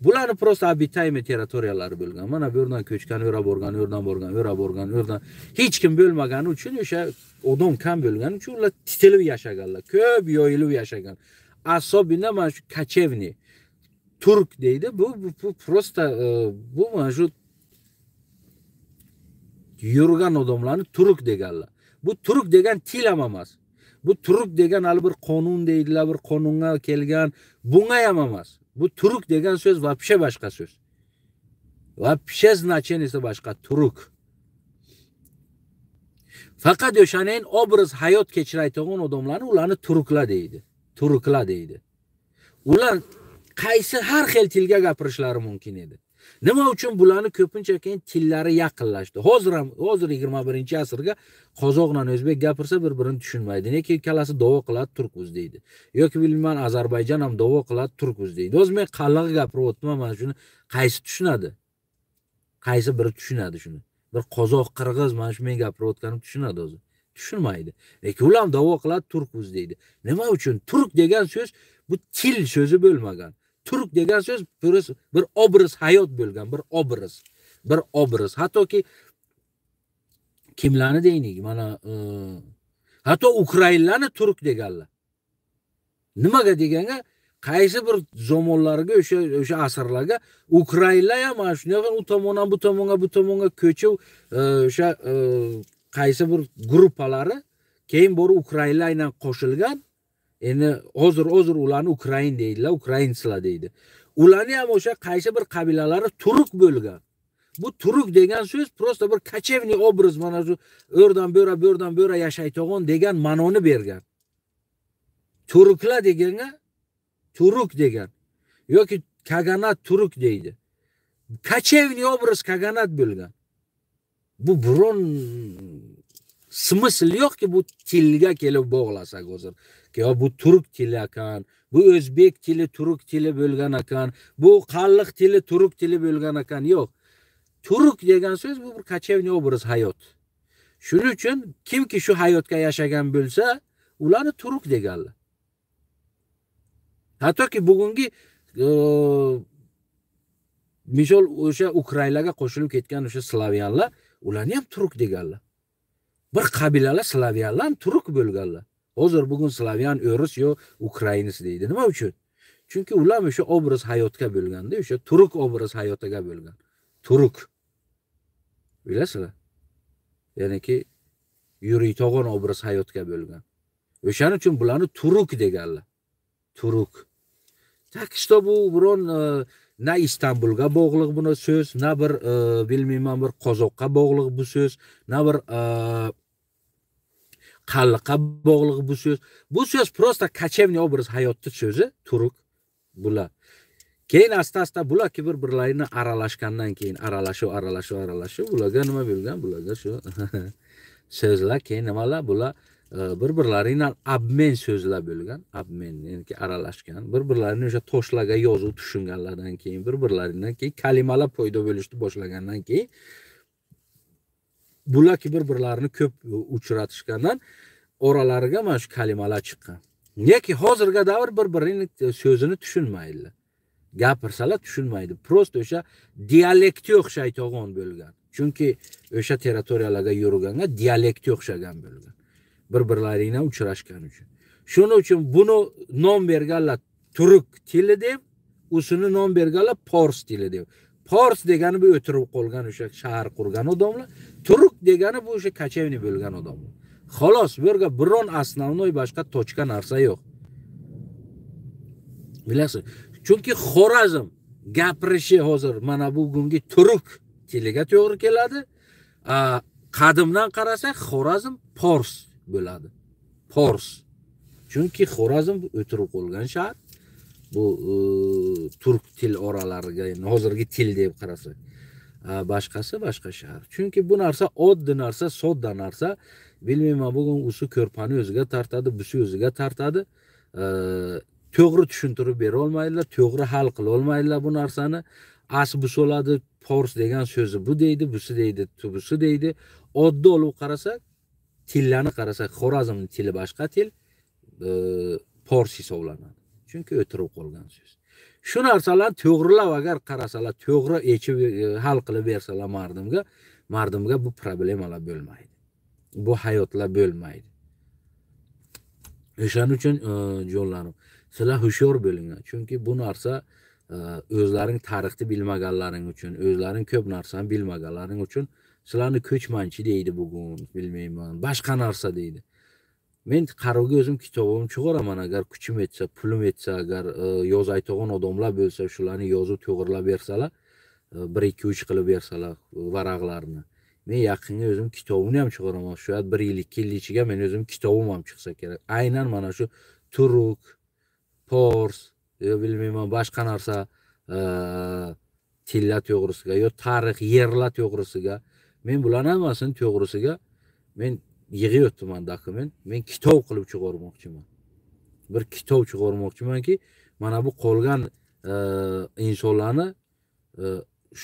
S1: Bularni prosta обитаемый territoriyalari bo'lgan. Mana bu yerdan ko'chgan, o'ra borgan, o'rdan borgan, o'ra borgan, o'rdan hech kim bo'lmagani uchun o'sha odam kam bo'lgani uchun ular titilib yashaganlar. Ko'p yoyilib yashagan. Asobina mana shu kachevni turk deydi. Bu prosta bu mana shu yurgan odamlarni turk deganlar. Bu turk degan til ham emas. Bu turk degan hali bir qonun deydilar, bir qonunga kelgan. Bunga ham emas. Bu turk degan so'z вообще boshqa so'z. Вообще значениесі boshqa turk. Faqat o'shaning obraz hayot kechirayotgan odamlarni ularni turklar deydi. Turklar deydi. Ular qaysi har xil tilga gapirishlari mumkin edi. Nima uchun bularni ko'pincha keyin tillari yaqinlashdi. Hozir 21-asrga qozoq bilan o'zbek gapirsa bir-birini tushunmaydi. Neki ikkalasi da'vo qiladi turkuz deydi. Yoki bilmayman Ozarbayjon ham da'vo qiladi turkuz deydi. O'zi men qallig'i gapiryapman, mana shuni qaysi tushunadi? Qaysi biri tushunadi shuni? Bir qozoq, qirg'iz mana shu men gapirayotganim tushunadi o'zi. Tushunmaydi. Lekin ular ham da'vo qiladi turkuz deydi. Nima uchun? Turk degan so'z bu til so'zi bo'lmagan. Turk degan so'z bir obraz hayot bo'lgan, bir obraz. Bir obraz. Hattoki kimlarni deynik? Mana hatto Ukrainalarni turk deganlar. Nimaga deganga, qaysi bir zamonlarga o'sha asrlarga Ukrainalar ham mana shunday u tomondan bu tomonga ko'chib o'sha qaysi bir guruhlari keyin borib Ukrainalar bilan qo'shilgan. Endi hozir ularni Ukrain deydilar, Ukrainslar deydi. Ularni ham o'sha qaysi bir qabilalari turk bo'lgan. Bu turk degan so'z prosta bir kachevni obraz, mana shu o'rdan bu yora yashaydigan degan ma'noni bergan. Turklar deganga turk degan yoki kaganat turk deydi. Kachevni obraz kaganat bo'lgan. Bu biron smysl yo'qki bu tilga kelib bog'lasak hozir. Ki bu turk tili ekan, bu o'zbek tili turk tili bo'lgan ekan, bu qalliq tili turk tili bo'lgan ekan. Yo'q. Turk degan so'z bu bir kachevni obraz hayot. Shuning uchun kimki shu hayotga yashagan bo'lsa, ularni turk deganlar. Hattoki bugungi misol o'sha Ukrainaga qo'shilib ketgan o'sha slavyanlar, ularni ham turk deganlar. Bir qabilalar slavyanlar turk bo'lganlar. Hozir bugun slavyan, o'ris yo ukrainis deydi. Nima uchun? Chunki ular o'sha obraz hayotga bo'lganda, o'sha turk obraz hayotiga bo'lgan. Turk. Bilasizlar? Ya'niki yuriydigan obraz hayotga bo'lgan. O'shaning uchun bularni turk deganlar. Turk. Takishda bu biron na Istanbulga bog'liq buni so'z, na bir bilmayman bir qozoqqa bog'liq bu so'z, na bir qalliqqa bog'liq bu so'z. Bu so'z prosta kachevni obraz hayotning so'zi, turk bular. Keyin asta-asta bular ki bir-birlarini aralashgandan keyin aralashuv bularga nima bo'lgan? Bularga shu so'zlar keyin nimalar bular bir-birlari bilan obmen so'zlar bo'lgan, obmen, ya'ni aralashgan. Bir-birlarini o'sha toshlarga yozuv tushunganlardan keyin, bir-birlaridan keyin kalimalar paydo bo'lishni boshlagandan keyin bular ki bir-birlarini ko'p uchratishgandan oralariga mana shu kalimalar chiqqan. Neki hozirgi davr bir-birining so'zini tushunmaydilar. Gapirsalar tushunmaydi. Prosta o'sha dialektga o'xshaydigan bo'lgan. Chunki o'sha territoriyalarga yurganga dialektga o'xshagan bo'lgan. Bir-birlari bilan uchrashgan uchun. Shuning uchun buni nom berganlar turk tili deb, usini nom berganlar fors tili deb. Fors degani bu o'tirib qolgan o'sha shahar qurgan odamlar, turk degani bu o'sha kachevni bo'lgan odamlar. Xolos, bu yerga biron основной boshqa tochka narsa yo'q. Bilasiz? Chunki Xorazm gapirishi hozir mana bugungi turk tiliga to'g'ri keladi. Qadimdan qarasak Xorazm fors bo'ladi. Fors. Chunki Xorazm o'tirib qolgan shahar. Bu turk til oralariga, hozirgi til deb qarasak. Boshqasi boshqa shahar. Chunki bu narsa oddiy narsa, sodda narsa. Bilmayman, bugun usi ko'rpani o'ziga tortadi, busi o'ziga tortadi. To'g'ri tushuntirib bera olmaydilar, to'g'ri hal qila olmaydilar bu narsani. Bu bo'ladi, pors degan so'zi bu deydi, busi deydi, busi deydi. Oddiy olib qarasak, tillarni qarasak, Xorazmning tili boshqa til, pors hisoblanadi. Chunki o'tirib qolgan so'z. Shu narsalarni to'g'rilab agar qarasalar, to'g'ri yechib hal qilib bersalar mardimga bu problemalar bo'lmaydi. Bu hayotlar bo'lmaydi. O'shaning uchun jonlarim, sizlar hushyor bo'linglar. Chunki bu narsa o'zlaring tarixni bilmaganlaring uchun, o'zlaring ko'p narsani bilmaganlaring uchun sizlarni ko'chmanchi deydi bugun, bilmayman, boshqa narsa deydi. Men qarovga o'zim kitobim chiqaraman agar kuchim yetsa, pulim yetsa, agar yozaydigan odamlar bo'lsa, shularni yozib to'g'rilab bersalar, 1-2-3 qilib bersalar varaqlarni. Men yaqinga o'zim kitobimni ham chiqaraman. Shu 1 yil, 2 yil ichiga men o'zim kitobim ham chiqsa kerak. Aynan mana shu turk, pors, bilmayman, boshqa narsa tillar to'g'risiga, yo tarix, yerlar to'g'risiga, men bularning hammasini to'g'risiga men yig'yapman dokument. Men kitob qilib chiqarmoqchiman. Bir kitob chiqarmoqchimanki, mana bu qolgan insonlarni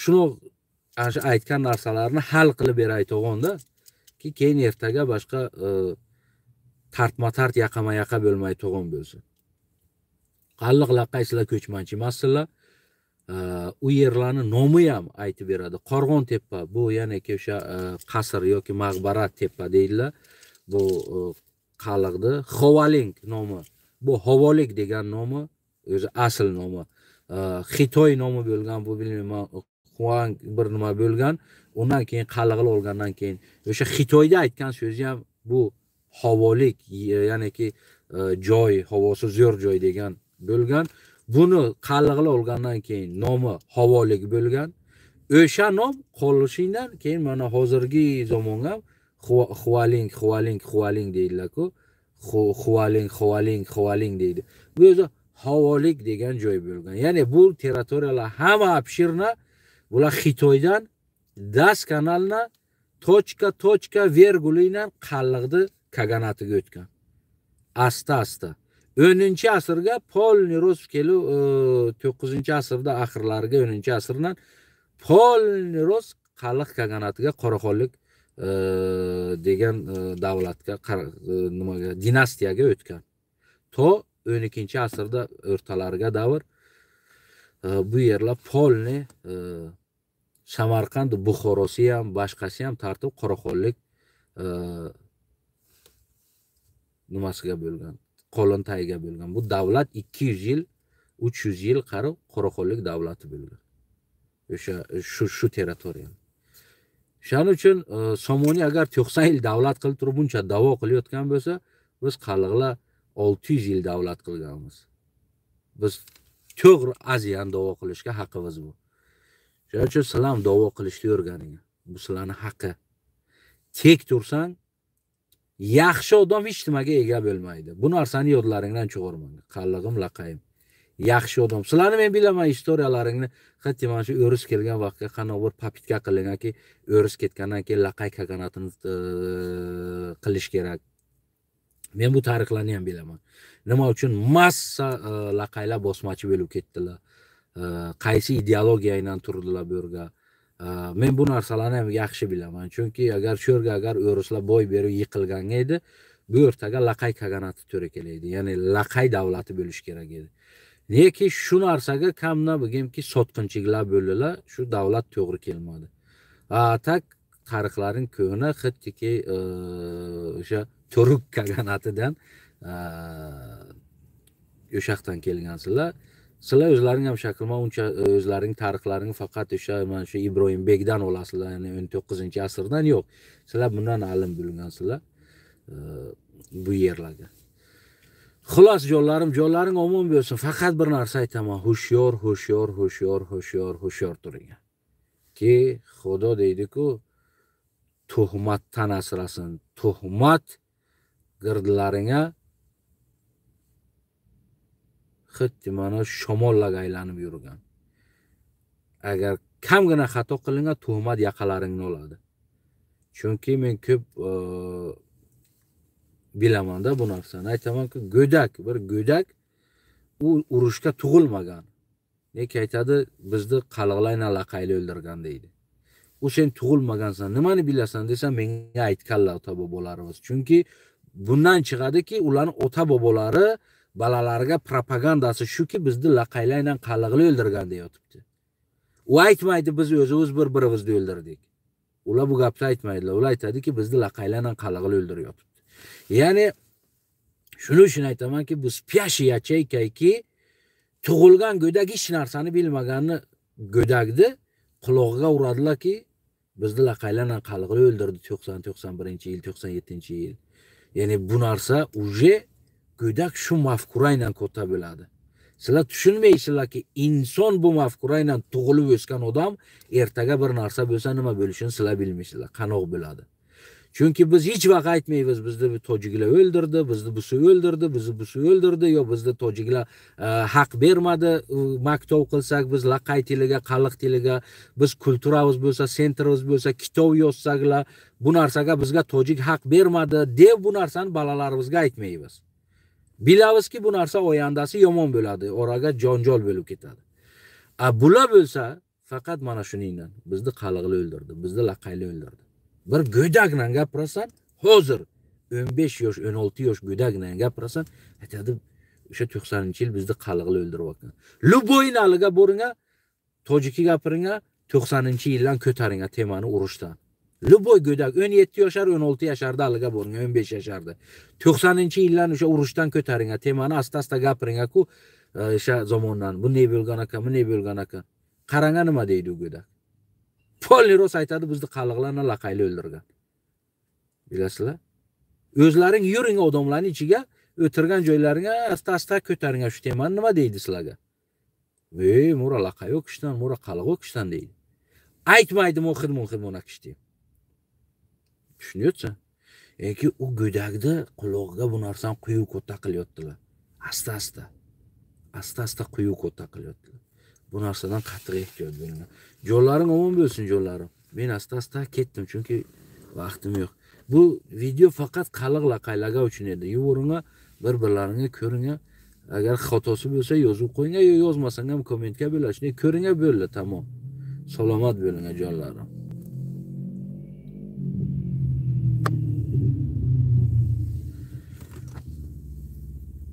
S1: shuni aytgan narsalarni hal qilib berayotganda ki keyin ertaga boshqa tartma-tart yaqama-yaqa bo'lmaydigan bo'lsin. Qalliq laqaysizlar ko'chmanchi emassizlar. U yerlarni nomi ham aytib beradi. Qo'rg'on-tepa, bu ya'ni o'sha qasr yoki maqbara tepa deydilar. Bu qalliqdi. Xovaling nomi. Bu Hovolik degan nomi, o'zi asl nomi. Xitoy nomi bo'lgan, bu bilmayman, Huang bir nima bo'lgan. Undan keyin qalliqli olgandan keyin o'sha Xitoyda aytgan so'zi ham bu Hovolik, ya'niki joy, havosi zo'r joy degan bo'lgan. Buni qalliqli olgandan keyin nomi Hovolik bo'lgan. O'sha nom qolishidan keyin mana hozirgi zamonga Hualing deydilar-ku. Hualing deydi. Bu o'zi Hovolik degan joy bo'lgan. Ya'ni bu territoriyalar hamma обширно bular Xitoydan Das kanalna точка virgulidan qalliqni kaganatiga o'tgan. Asta 10-asrga polni roz kelu 9-asrda oxirlariga 10-asrdan polni roz qalliq kaganatiga Qoraxonlik degan davlatga nimaga dinastiyaga o'tgan. To 12-asrda o'rtalariga davr bu yerlar polni Samarqand, Buxorosi ham, boshqasi ham tartib Qoraxonlik nimasiga bo'lgan. Qo'lontayiga bo'lgan. Bu davlat 200 yil, 300 yil qarib Qoraxonlik davlati bo'lgan. O'sha shu territoriya. Shuning uchun Somoni agar 90 yil davlat qilib turib buncha da'vo qilayotgan bo'lsa, biz qalliqlar 600 yil davlat qilganmiz. Biz to'g'ri aziyani da'vo qilishga haqqimiz bu. Shuning uchun sizlar da'vo qilishni o'rganing. Bu sizlarning haqqi. Tek tursang, yaxshi odam hech nimaga ega bo'lmaydi. Bu narsani yodlaringdan chiqarmang. Qallig'im, laqayim. Yaxshi odam. Sizlarni men bilaman istoriyalaringni, hatto mana shu o'ris kelgan vaqtga qanaqa bir papitka qilingki, o'ris ketgandan keyin laqay kaganatini qilish kerak. Men bu tarixlarni ham bilaman. Nima uchun massa laqaylar bosmachi bo'lib ketdilar. Qaysi ideologiya bilan turdilar bu yerga. Men bu narsalarni ham yaxshi bilaman. Chunki agar shu yerga agar o'rislar boy berib yiqilgan edi, bu yertaga laqay kaganati to'ra kelaydi. Ya'ni laqay davlati bo'lish kerak edi. Neki shu narsaga kamna bo'lganki sotqinchiliklar bo'ldilar, shu davlat to'g'ri kelmadi. Tak tarixlaring ko'na xattiki o'sha turk kaganatidan o'shaqdan kelgansizlar. Sizlar o'zlaring ham shakilma uncha o'zlaring tarixlaring faqat o'sha mana shu Ibrohimbekdan olasizlar, ya'ni 19-asrdan yo'q. Sizlar bundan alim bo'lgansizlar bu yerlarga. Xulos jonlaring omon bo'lsin. Faqat bir narsa aytaman, hushyor turing. Ki Xudo deydi-ku, tuhmatdan asrasin. Tuhmat girdlaringga xuddi mana shamollarga aylanib yurgan. Agar kamgina xato qilingan tuhmat yaqalaringni oladi. Chunki men ko'p bilaman-da bu narsani. Aytamanki, bir go'dak u urushga tug'ilmagan. neki aytadi, bizni qaliqlayna laqayli o'ldirgan deydi. U sen tug'ilmagansan, nimani bilasan desa, menga aytganlar ota bobolarimiz. Chunki bundan chiqadiki, ularning ota bobolari balalarga propagandasi shuki, bizni laqaylayna qaliqli o'ldirgan deyotibdi. U aytmaydi biz o'zimiz bir-birimizni o'ldirdik. Ular bu gapni aytmaydilar. Ular aytadiki, bizni laqaylayna qaliqli o'ldiryotibdi. Ya'ni shuning uchun aytamanki, bu spyashi yachayki, tug'ilgan go'dak hech narsani bilmaganni go'dakni qulog'iga uradilarki, bizni laqaylardan qaliqli o'ldirdi 90-91-yil, 97-yil. Ya'ni bu narsa uje go'dak shu mafkurayla ko'ta bo'ladi. Sizlar tushunmaysizlarki, inson bu mafkurayla tug'ilib o'sgan odam ertaga bir narsa bo'lsa nima bo'lishini sizlar bilmaysizlar, qanoq bo'ladi. Chunki biz hech vaqt aytmaymiz, bizni tojiklar o'ldirdi, bizni busi o'ldirdi, bizni busi o'ldirdi, yo bizni tojiklar haq bermadi, maktub qilsak, biz laqay tiliga, qaliq tiliga, biz kulturamiz bo'lsa, sentrimiz bo'lsa, kitob yozsaklar, bu narsaga bizga tojik haq bermadi deb bu narsani balalarimizga aytmaymiz. Bilamizki, bu narsa oyandasi yomon bo'ladi, oraga jonjol bo'lib ketadi. Bular bo'lsa, faqat mana shuningdan bizni qaliqli o'ldirdi, bizni laqayli o'ldirdi. Bir go'dakdan gapirasan, hozir 15 yosh, 16 yosh go'dakdan gapirasan, aytadi, o'sha 90-yil bizni qaliqli o'ldirib olgan. Luboynaliga boringa, tojiki gapiringa, 90-yildan ko'taringa temani urushdan. Luboy go'dak 17 yoshar, 16 yasharda aliga boringa, 15 yasharda. 90-yildan o'sha urushdan ko'taringa temani asta-asta gapiringa-ku, o'sha zamondan bu ne bo'lgan ekan, bu ne bo'lgan ekan. Qaranga nima deydi u go'dak? Polniros aytadi, bizni qaliqlarni laqayli o'ldirgan. Bilasizlar? O'zlaring yuring odamlarning ichiga, o'tirgan joylaringga asta-asta ko'taringa shu temani nima deydi sizlarga? Mura laqay o'qishdan, mura qaliq o'qishdan deydi. Aytmaydi muhid monakishdi. Tushunyapsan? Ki u go'dakda quloqiga bu narsani quyuq ko'ta qilyaptilar. Asta-asta quyuq ko'ta qilyaptilar. Bu narsadan qattiq ehtiyot bo'ling. Jo'llaring omon bo'lsin, jo'llarim. Men asta-asta ketdim, chunki vaqtim yo'q. Bu video faqat qaliq laqaylarga uchun edi. Yuvoringa, bir-birlaringga ko'ringa. Agar xatosi bo'lsa yozib qo'ying, yo yozmasang ham kommentga belashni. Ko'ringa bo'ldi, tamom. Salomat bo'ling, jo'llarim.